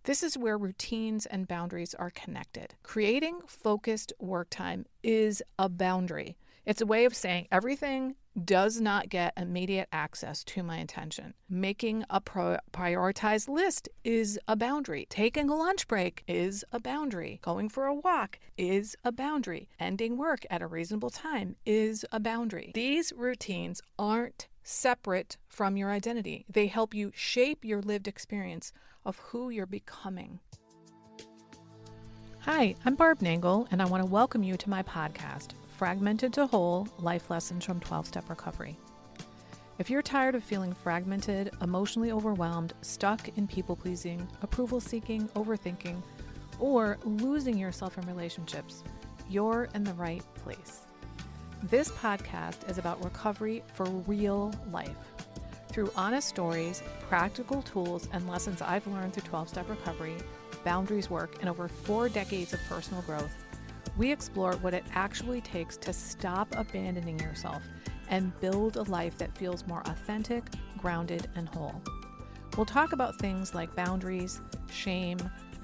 This is where routines and boundaries are connected. Creating focused work time is a boundary. It's a way of saying everything does not get immediate access to my attention. Making a prioritized list is a boundary. Taking a lunch break is a boundary. Going for a walk is a boundary. Ending work at a reasonable time is a boundary. These routines aren't separate from your identity. They help you shape your lived experience of who you're becoming. Hi, I'm Barb Nangle, and I want to welcome you to my podcast, Fragmented to Whole, Life Lessons from 12-Step Recovery. If you're tired of feeling fragmented, emotionally overwhelmed, stuck in people-pleasing, approval-seeking, overthinking, or losing yourself in relationships, you're in the right place. This podcast is about recovery for real life. Through honest stories, practical tools, and lessons I've learned through 12-Step Recovery, boundaries work, and over 4 decades of personal growth, we explore what it actually takes to stop abandoning yourself and build a life that feels more authentic, grounded, and whole. We'll talk about things like boundaries, shame,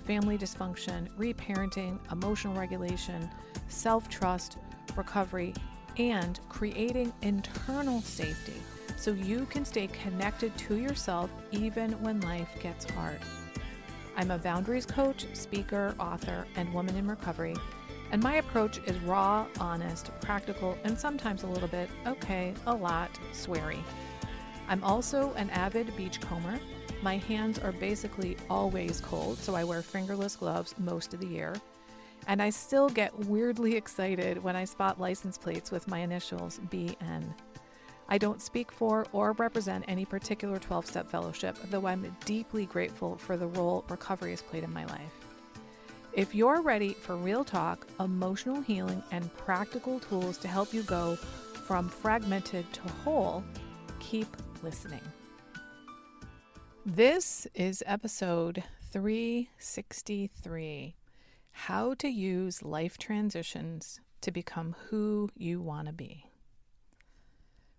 family dysfunction, reparenting, emotional regulation, self-trust, recovery, and creating internal safety so you can stay connected to yourself even when life gets hard. I'm a boundaries coach, speaker, author, and woman in recovery. And my approach is raw, honest, practical, and sometimes a little bit, a lot, sweary. I'm also an avid beachcomber. My hands are basically always cold, so I wear fingerless gloves most of the year. And I still get weirdly excited when I spot license plates with my initials, BN. I don't speak for or represent any particular 12-step fellowship, though I'm deeply grateful for the role recovery has played in my life. If you're ready for real talk, emotional healing, and practical tools to help you go from fragmented to whole, keep listening. This is episode 363, How to Use Life Transitions to Become Who You Want to Be.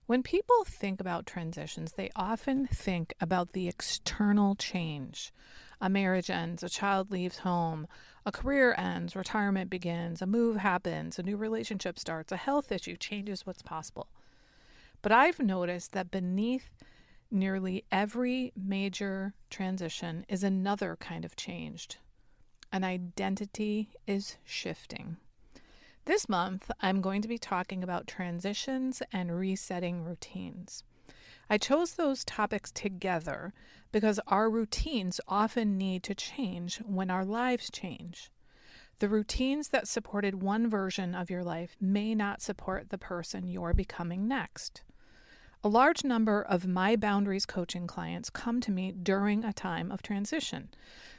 When people think about transitions, they often think about the external change. A marriage ends, a child leaves home, a career ends, retirement begins, a move happens, a new relationship starts, a health issue changes what's possible. But I've noticed that beneath nearly every major transition is another kind of change. An identity is shifting. This month, I'm going to be talking about transitions and resetting routines. I chose those topics together because our routines often need to change when our lives change. The routines that supported one version of your life may not support the person you're becoming next. A large number of my boundaries coaching clients come to me during a time of transition.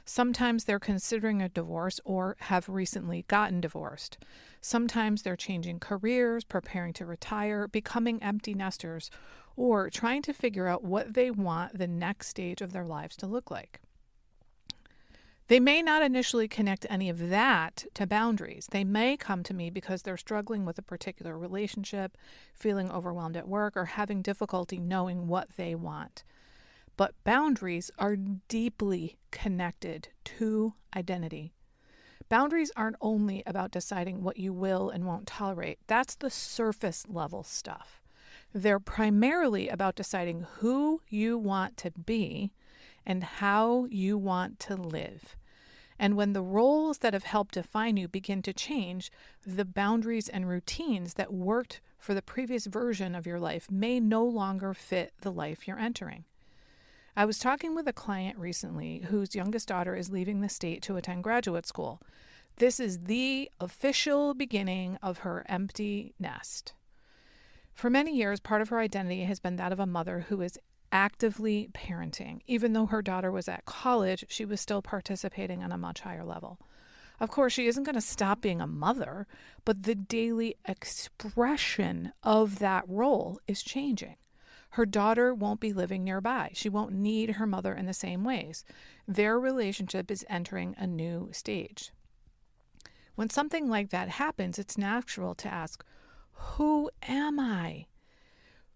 Sometimes they're considering a divorce or have recently gotten divorced. Sometimes they're changing careers, preparing to retire, becoming empty nesters, or trying to figure out what they want the next stage of their lives to look like. They may not initially connect any of that to boundaries. They may come to me because they're struggling with a particular relationship, feeling overwhelmed at work, or having difficulty knowing what they want. But boundaries are deeply connected to identity. Boundaries aren't only about deciding what you will and won't tolerate. That's the surface level stuff. They're primarily about deciding who you want to be and how you want to live. And when the roles that have helped define you begin to change, the boundaries and routines that worked for the previous version of your life may no longer fit the life you're entering. I was talking with a client recently whose youngest daughter is leaving the state to attend graduate school. This is the official beginning of her empty nest. For many years, part of her identity has been that of a mother who is actively parenting. Even though her daughter was at college, she was still participating on a much higher level. Of course, she isn't going to stop being a mother, but the daily expression of that role is changing. Her daughter won't be living nearby. She won't need her mother in the same ways. Their relationship is entering a new stage. When something like that happens, it's natural to ask, who am I?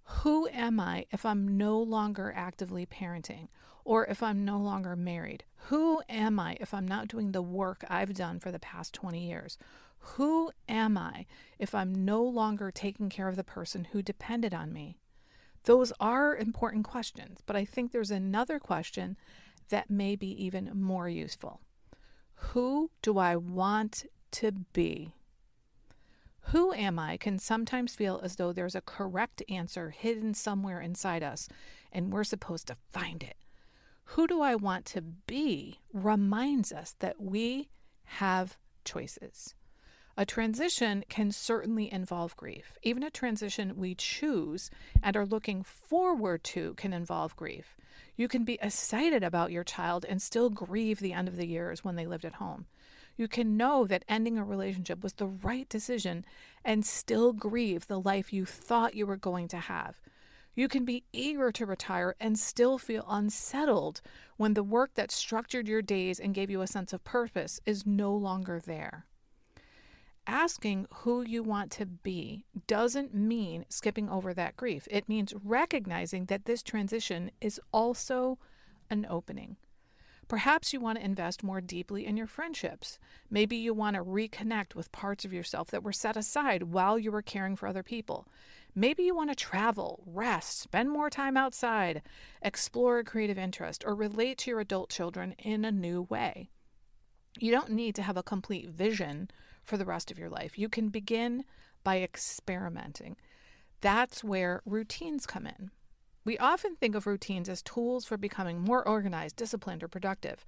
Who am I if I'm no longer actively parenting or if I'm no longer married? Who am I if I'm not doing the work I've done for the past 20 years? Who am I if I'm no longer taking care of the person who depended on me? Those are important questions, but I think there's another question that may be even more useful. Who do I want to be? Who am I can sometimes feel as though there's a correct answer hidden somewhere inside us, and we're supposed to find it. Who do I want to be reminds us that we have choices. A transition can certainly involve grief. Even a transition we choose and are looking forward to can involve grief. You can be excited about your child and still grieve the end of the years when they lived at home. You can know that ending a relationship was the right decision and still grieve the life you thought you were going to have. You can be eager to retire and still feel unsettled when the work that structured your days and gave you a sense of purpose is no longer there. Asking who you want to be doesn't mean skipping over that grief. It means recognizing that this transition is also an opening. Perhaps you want to invest more deeply in your friendships. Maybe you want to reconnect with parts of yourself that were set aside while you were caring for other people. Maybe you want to travel, rest, spend more time outside, explore a creative interest, or relate to your adult children in a new way. You don't need to have a complete vision for the rest of your life. You can begin by experimenting. That's where routines come in. We often think of routines as tools for becoming more organized, disciplined, or productive.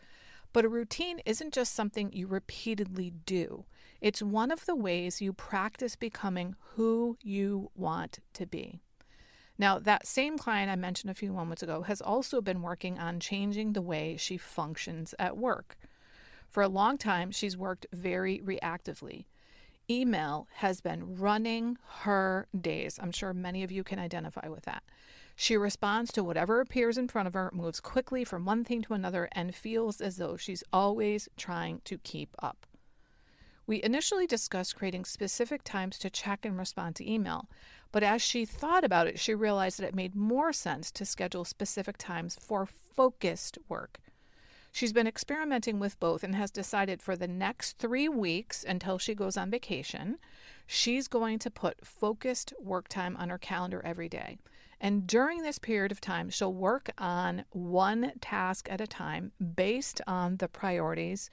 But a routine isn't just something you repeatedly do. It's one of the ways you practice becoming who you want to be. Now, that same client I mentioned a few moments ago has also been working on changing the way she functions at work. For a long time, she's worked very reactively. Email has been running her days. I'm sure many of you can identify with that. She responds to whatever appears in front of her, moves quickly from one thing to another, and feels as though she's always trying to keep up. We initially discussed creating specific times to check and respond to email, but as she thought about it, she realized that it made more sense to schedule specific times for focused work. She's been experimenting with both and has decided for the next 3 weeks until she goes on vacation, she's going to put focused work time on her calendar every day. And during this period of time, she'll work on one task at a time based on the priorities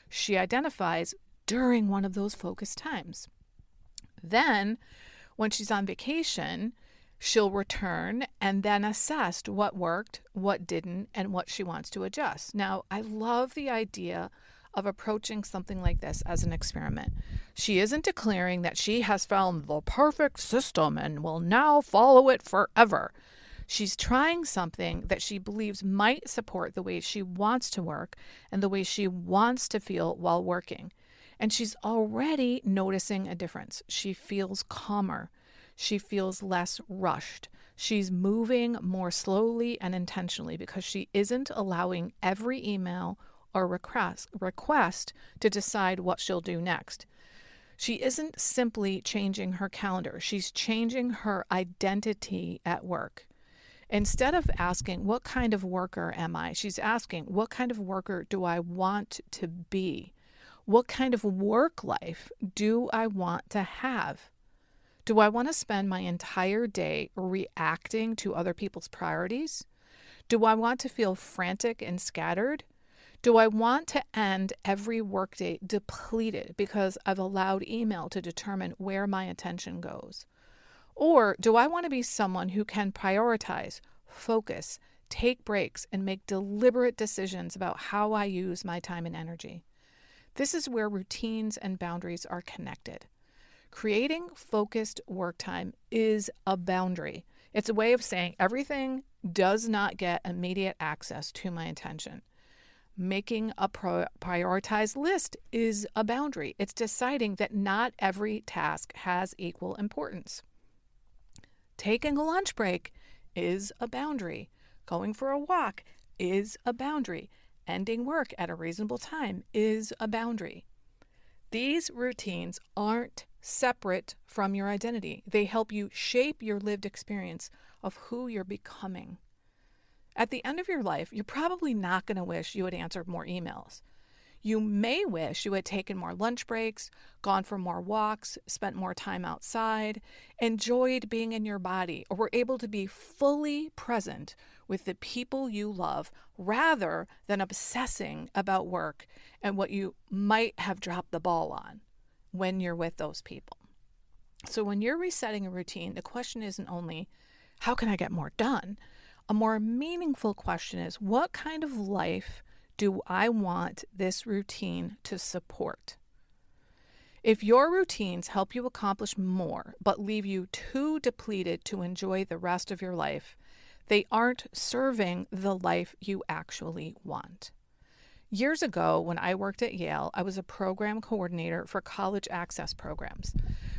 she identifies during one of those focused times. Then, when she's on vacation, she'll return and then assess what worked, what didn't, and what she wants to adjust. Now, I love the idea of approaching something like this as an experiment. She isn't declaring that she has found the perfect system and will now follow it forever. She's trying something that she believes might support the way she wants to work and the way she wants to feel while working. And she's already noticing a difference. She feels calmer. She feels less rushed. She's moving more slowly and intentionally because she isn't allowing every email or request to decide what she'll do next. She isn't simply changing her calendar. She's changing her identity at work. Instead of asking, what kind of worker am I? She's asking, what kind of worker do I want to be? What kind of work life do I want to have? Do I want to spend my entire day reacting to other people's priorities? Do I want to feel frantic and scattered? Do I want to end every workday depleted because I've allowed email to determine where my attention goes? Or do I want to be someone who can prioritize, focus, take breaks, and make deliberate decisions about how I use my time and energy? This is where routines and boundaries are connected. Creating focused work time is a boundary. It's a way of saying everything does not get immediate access to my attention. Making a prioritized list is a boundary. It's deciding that not every task has equal importance. Taking a lunch break is a boundary. Going for a walk is a boundary. Ending work at a reasonable time is a boundary. These routines aren't separate from your identity. They help you shape your lived experience of who you're becoming. At the end of your life, you're probably not going to wish you had answered more emails. You may wish you had taken more lunch breaks, gone for more walks, spent more time outside, enjoyed being in your body, or were able to be fully present with the people you love rather than obsessing about work and what you might have dropped the ball on when you're with those people. So when you're resetting a routine, the question isn't only, how can I get more done? A more meaningful question is, what kind of life do I want this routine to support? If your routines help you accomplish more, but leave you too depleted to enjoy the rest of your life, they aren't serving the life you actually want. Years ago, when I worked at Yale, I was a program coordinator for college access programs.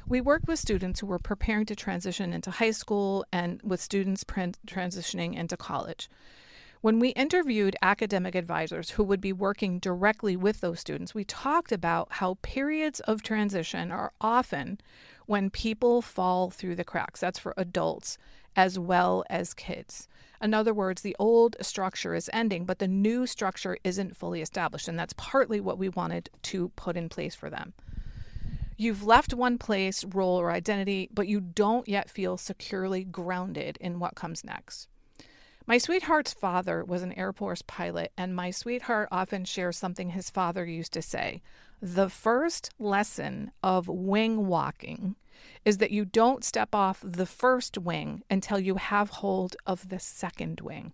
We worked with students who were preparing to transition into high school and with students transitioning into college. When we interviewed academic advisors who would be working directly with those students, we talked about how periods of transition are often when people fall through the cracks. That's for adults as well as kids. In other words, the old structure is ending, but the new structure isn't fully established, and that's partly what we wanted to put in place for them. You've left one place, role, or identity, but you don't yet feel securely grounded in what comes next. My sweetheart's father was an Air Force pilot, and my sweetheart often shares something his father used to say. The first lesson of wing walking is that you don't step off the first wing until you have hold of the second wing.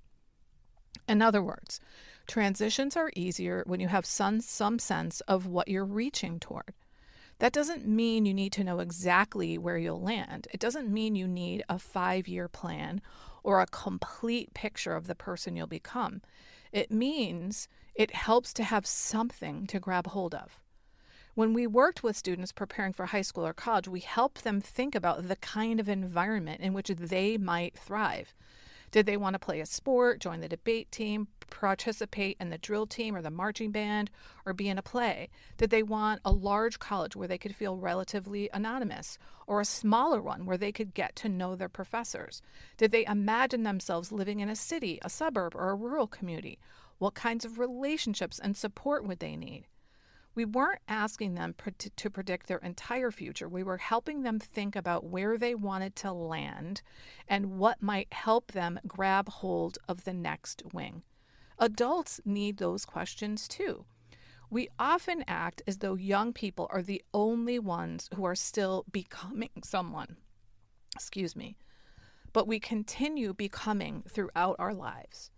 In other words, transitions are easier when you have some sense of what you're reaching toward. That doesn't mean you need to know exactly where you'll land. It doesn't mean you need a 5-year plan or a complete picture of the person you'll become. It means it helps to have something to grab hold of. When we worked with students preparing for high school or college, we helped them think about the kind of environment in which they might thrive. Did they want to play a sport, join the debate team, participate in the drill team or the marching band, or be in a play? Did they want a large college where they could feel relatively anonymous, or a smaller one where they could get to know their professors? Did they imagine themselves living in a city, a suburb, or a rural community? What kinds of relationships and support would they need? We weren't asking them to predict their entire future. We were helping them think about where they wanted to land and what might help them grab hold of the next wing. Adults need those questions too. We often act as though young people are the only ones who are still becoming someone. But we continue becoming throughout our lives.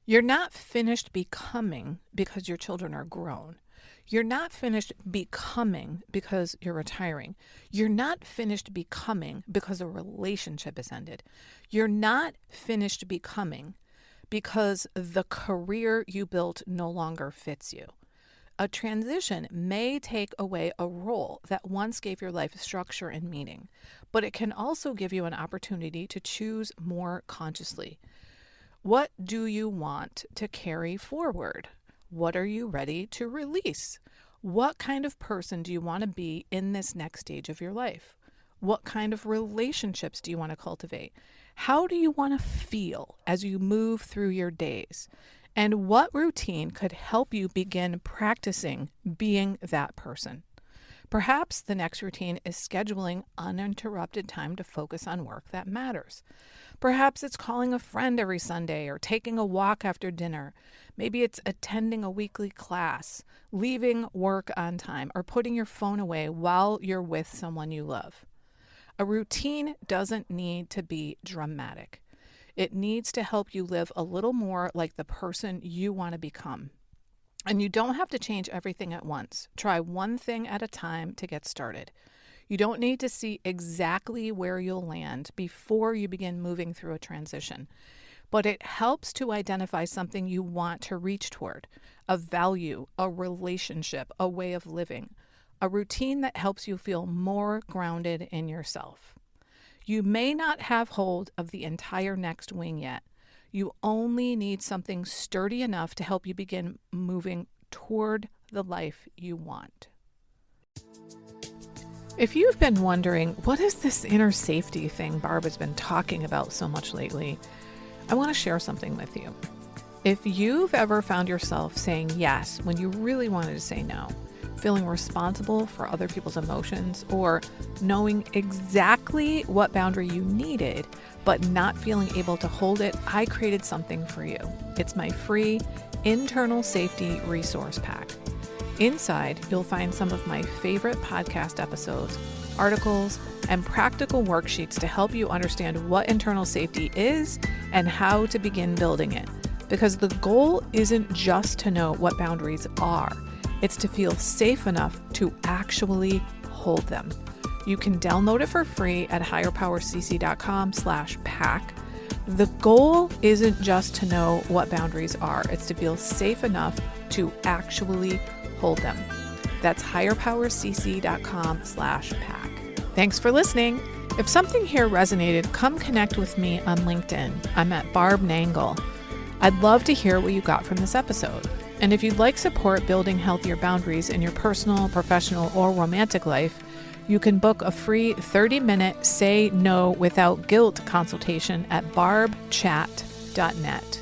You're not finished becoming because your children are grown. You're not finished becoming because you're retiring. You're not finished becoming because a relationship has ended. You're not finished becoming because the career you built no longer fits you. A transition may take away a role that once gave your life structure and meaning, but it can also give you an opportunity to choose more consciously. What do you want to carry forward? What are you ready to release? What kind of person do you want to be in this next stage of your life? What kind of relationships do you want to cultivate? How do you want to feel as you move through your days? And what routine could help you begin practicing being that person? Perhaps the next routine is scheduling uninterrupted time to focus on work that matters. Perhaps it's calling a friend every Sunday or taking a walk after dinner. Maybe it's attending a weekly class, leaving work on time, or putting your phone away while you're with someone you love. A routine doesn't need to be dramatic. It needs to help you live a little more like the person you want to become. And you don't have to change everything at once. Try one thing at a time to get started. You don't need to see exactly where you'll land before you begin moving through a transition, but it helps to identify something you want to reach toward, a value, a relationship, a way of living, a routine that helps you feel more grounded in yourself. You may not have hold of the entire next wing yet. You only need something sturdy enough to help you begin moving toward the life you want. If you've been wondering, what is this inner safety thing Barb has been talking about so much lately, I want to share something with you. If you've ever found yourself saying yes when you really wanted to say no, feeling responsible for other people's emotions, or knowing exactly what boundary you needed, but not feeling able to hold it, I created something for you. It's my free internal safety resource pack. Inside, you'll find some of my favorite podcast episodes, articles, and practical worksheets to help you understand what internal safety is and how to begin building it. Because the goal isn't just to know what boundaries are, it's to feel safe enough to actually hold them. You can download it for free at higherpowercc.com/pack. The goal isn't just to know what boundaries are, it's to feel safe enough to actually hold them. That's higherpowercc.com/pack. Thanks for listening. If something here resonated, come connect with me on LinkedIn. I'm at Barb Nangle. I'd love to hear what you got from this episode. And if you'd like support building healthier boundaries in your personal, professional, or romantic life, you can book a free 30-minute Say No Without Guilt consultation at barbchat.net.